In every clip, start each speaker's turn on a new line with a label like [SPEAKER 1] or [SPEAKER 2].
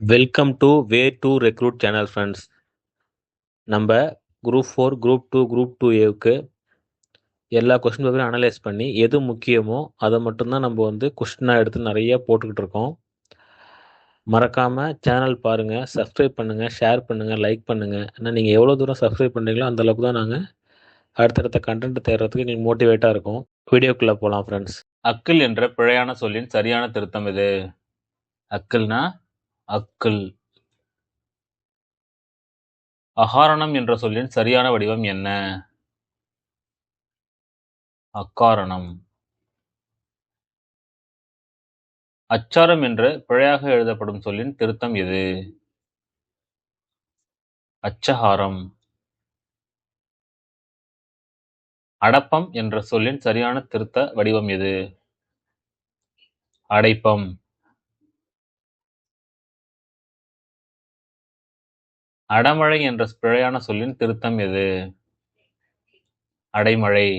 [SPEAKER 1] Welcome to way to recruit channel friends. நம்ம group 4, group 2 ஏவுக்கு எல்லா question பேப்பரையும் analyse பண்ணி எது முக்கியமோ அதை மட்டும்தான் நம்ம கொஸ்டினாக எடுத்து நிறைய போட்டுக்கிட்டு இருக்கோம். மறக்காமல் சேனல் பாருங்கள், சப்ஸ்கிரைப் பண்ணுங்கள், ஷேர் பண்ணுங்கள், லைக் பண்ணுங்கள். ஏன்னா நீங்கள் எவ்வளோ தூரம் சப்ஸ்கிரைப் பண்ணுறீங்களோ அந்த அளவுக்கு தான் நாங்கள் அடுத்தடுத்த கண்டென்ட் தேடுறதுக்கு நீங்கள் மோட்டிவேட்டாக இருக்கும். வீடியோக்குள்ளே போகலாம் ஃப்ரெண்ட்ஸ். அக்கில் என்ற பிழையான சொல்லின் சரியான திருத்தம் இது. அக்கில்னா அக்கில். அகாரணம் என்ற சொல்லின் சரியான வடிவம் என்ன? அக்காரணம். அச்சாரம் என்ற பிழையாக எழுதப்படும் சொல்லின் திருத்தம் எது? அச்சகாரம். அடப்பம் என்ற சொல்லின் சரியான திருத்த வடிவம் எது? அடைப்பம். அடமழை என்ற பிழையான சொல்லின் திருத்தம் எது? அடைமழை.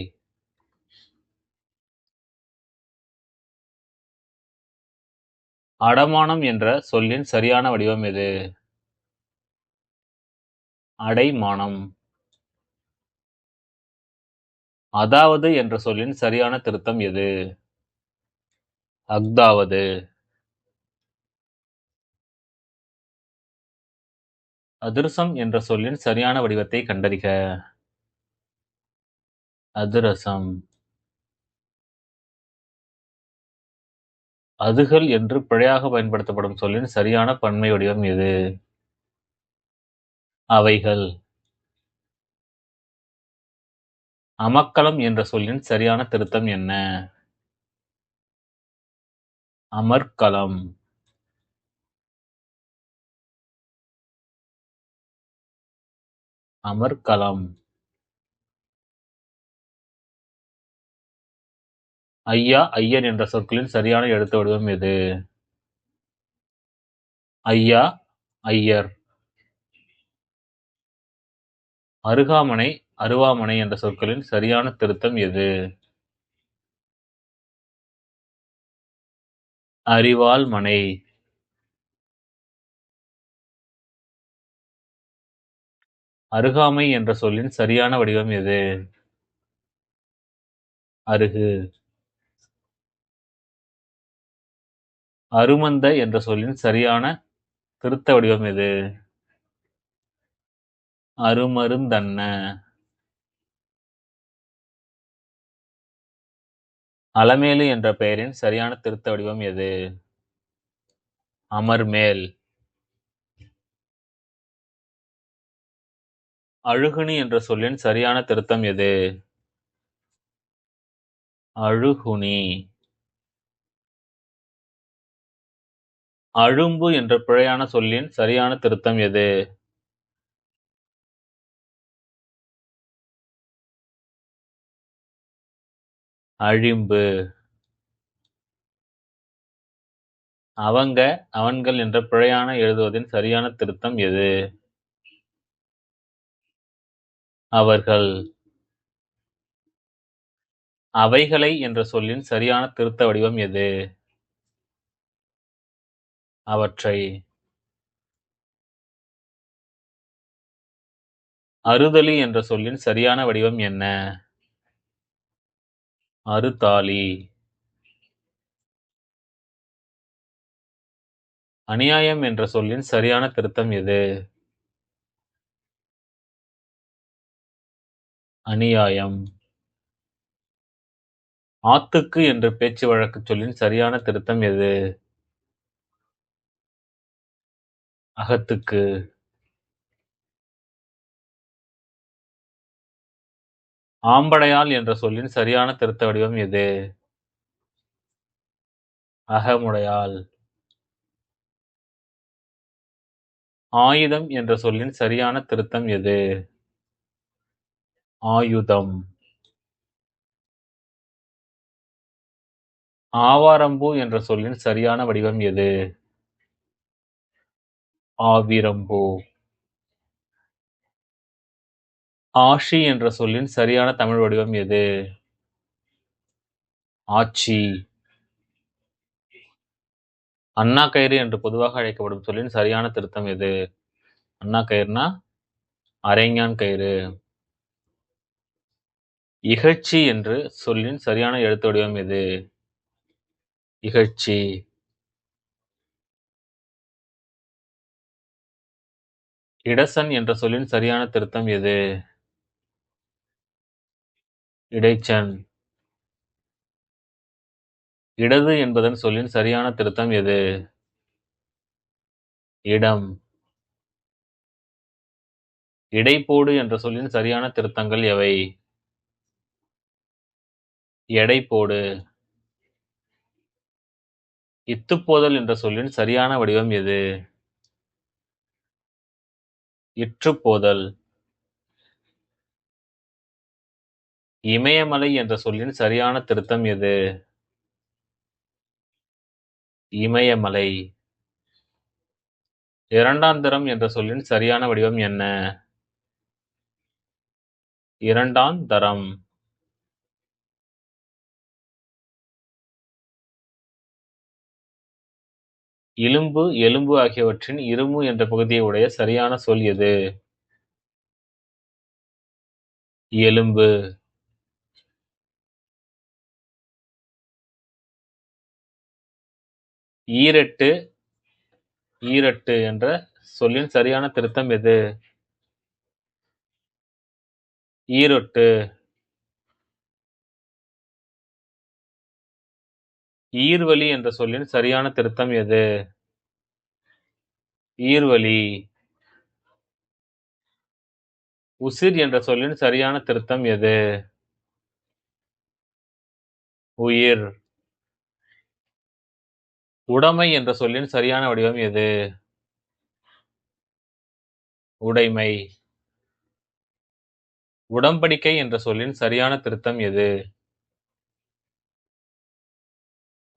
[SPEAKER 1] அடமானம் என்ற சொல்லின் சரியான வடிவம் எது? அடைமானம். அதாவது என்ற சொல்லின் சரியான திருத்தம் எது? அஃதாவது. அதிரசம் என்ற சொல்லின் சரியான வடிவத்தை கண்டறிக. அதிரசம். அதுகள் என்று பிழையாக பயன்படுத்தப்படும் சொல்லின் சரியான பன்மை வடிவம் எது? அவைகள். அமக்கலம் என்ற சொல்லின் சரியான திருத்தம் என்ன? அமர்க்களம். அமர்க்களம். ஐயா, ஐயர் என்ற சொற்களின் சரியான எழுத்து வடிவம் எது? ஐயா, ஐயர். அருகாமனை, அருவாமனை என்ற சொற்களின் சரியான திருத்தம் எது? அறிவால் மனை. அருகாமை என்ற சொல்லின் சரியான வடிவம் எது? அருகு. அருமந்த என்ற சொல்லின் சரியான திருத்த வடிவம் எது? அருமருந்தன்ன. அலமேலு என்ற பெயரின் சரியான திருத்த வடிவம் எது? அமர்மேல். அழுகுனி என்ற சொல்லின் சரியான திருத்தம் எது? அழுகுனி. அழும்பு என்ற பிழையான சொல்லின் சரியான திருத்தம் எது? அழிம்பு. அவங்க, அவன்கள் என்ற பிழையான எழுதுவதின் சரியான திருத்தம் எது? அவர்கள். அவைகளை என்ற சொல்லின் சரியான திருத்த வடிவம் எது? அவற்றை. அறுதலி என்ற சொல்லின் சரியான வடிவம் என்ன? அறுதாலி. அநியாயம் என்ற சொல்லின் சரியான திருத்தம் எது? அநியாயம். ஆத்துக்கு என்ற பேச்சு வழக்கு சொல்லின் சரியான திருத்தம் எது? அகத்துக்கு. ஆம்படையாள் என்ற சொல்லின் சரியான திருத்த வடிவம் எது? அகமுடையாள். ஆயுதம் என்ற சொல்லின் சரியான திருத்தம் எது? ஆயுதம். ஆவாரம்பூ என்ற சொல்லின் சரியான வடிவம் எது? ஆவிரம்பூ. ஆஷி என்ற சொல்லின் சரியான தமிழ் வடிவம் எது? ஆட்சி. அண்ணா கயிறு என்று பொதுவாக அழைக்கப்படும் சொல்லின் சரியான திருத்தம் எது? அண்ணா கயிறுனா அரைஞாண் கயிறு. இகழ்ச்சி என்று சொல்லின் சரியான எழுத்து வடிவம் எது? இகழ்ச்சி. இடசன் என்ற சொல்லின் சரியான திருத்தம் எது? இடைச்சன். இடது என்பதன் சொல்லின் சரியான திருத்தம் எது? இடம். இடைப்போடு என்ற சொல்லின் சரியான திருத்தங்கள் எவை? எடைப்போடு. இத்துப்போதல் என்ற சொல்லின் சரியான வடிவம் எது? இற்றுப்போதல். இமயமலை என்ற சொல்லின் சரியான திருத்தம் எது? இமயமலை. இரண்டாந்தரம் என்ற சொல்லின் சரியான வடிவம் என்ன? இரண்டாந்தரம். இலும்பு, எலும்பு ஆகியவற்றின் இருமு என்ற பகுதியை உடைய சரியான சொல் எது? எலும்பு. ஈரெட்டு, ஈரட்டு என்ற சொல்லின் சரியான திருத்தம் எது? ஈரொட்டு. ஈர்வலி என்ற சொல்லின் சரியான திருத்தம் எது? ஈர்வலி. உசிர் என்ற சொல்லின் சரியான திருத்தம் எது? உயிர். உடைமை என்ற சொல்லின் சரியான வடிவம் எது? உடைமை. உடம்படிக்கை என்ற சொல்லின் சரியான திருத்தம் எது?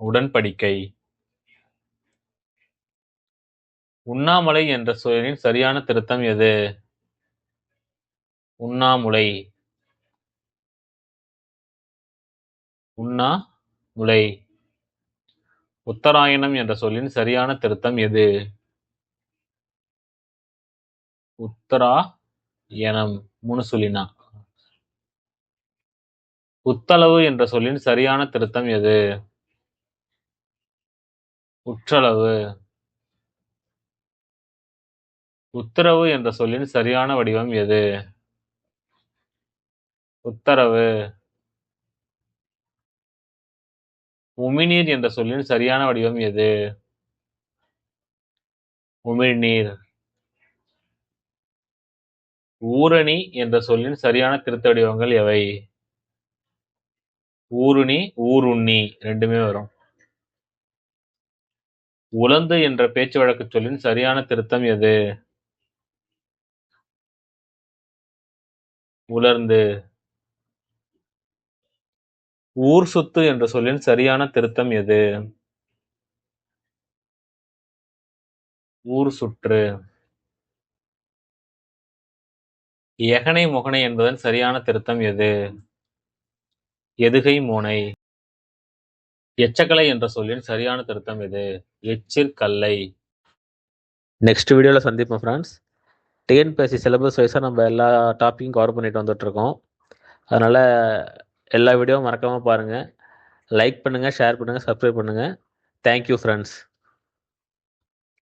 [SPEAKER 1] உடன்படிக்கை. உண்ணாமலை என்ற சொல்லின் சரியான திருத்தம் எது? உண்ணாமுலை. உண்ணாமுலை. உத்தராயணம் என்ற சொல்லின் சரியான திருத்தம் எது? உத்தராயணம். 3 சொல்லினா. உத்தளவு என்ற சொல்லின் சரியான திருத்தம் எது? உற்றளவு. உத்தரவு என்ற சொல்லின் சரியான வடிவம் எது? உத்தரவு. உமிநீர் என்ற சொல்லின் சரியான வடிவம் எது? உமிழ்நீர். ஊரணி என்ற சொல்லின் சரியான திருத்த வடிவங்கள் எவை? ஊருணி, ஊருண்ணி 2மே வரும். உலந்து என்ற பேச்சு வழக்குச் சொல்லின் சரியான திருத்தம் எது? உலர்ந்து. ஊர் சுத்து என்ற சொல்லின் சரியான திருத்தம் எது? ஊர் சுற்று. எகனை முகனை என்பதன் சரியான திருத்தம் எது? எதுகை மோனை. எச்சக்கலை என்ற சொல்லின் சரியான திருத்தம் எது? எச்சிற்கல்லை. நெக்ஸ்ட் வீடியோவில் சந்திப்போம் ஃப்ரெண்ட்ஸ். டிஎன்பிஎஸ்சி சிலபஸ் வைஸாக நம்ம எல்லா டாப்பிக்கும் கவர் பண்ணிட்டு வந்துட்டுருக்கோம். அதனால் எல்லா வீடியோவும் மறக்காமல் பாருங்கள். லைக் பண்ணுங்கள், ஷேர் பண்ணுங்கள், சப்ஸ்கிரைப் பண்ணுங்கள். Thank you friends.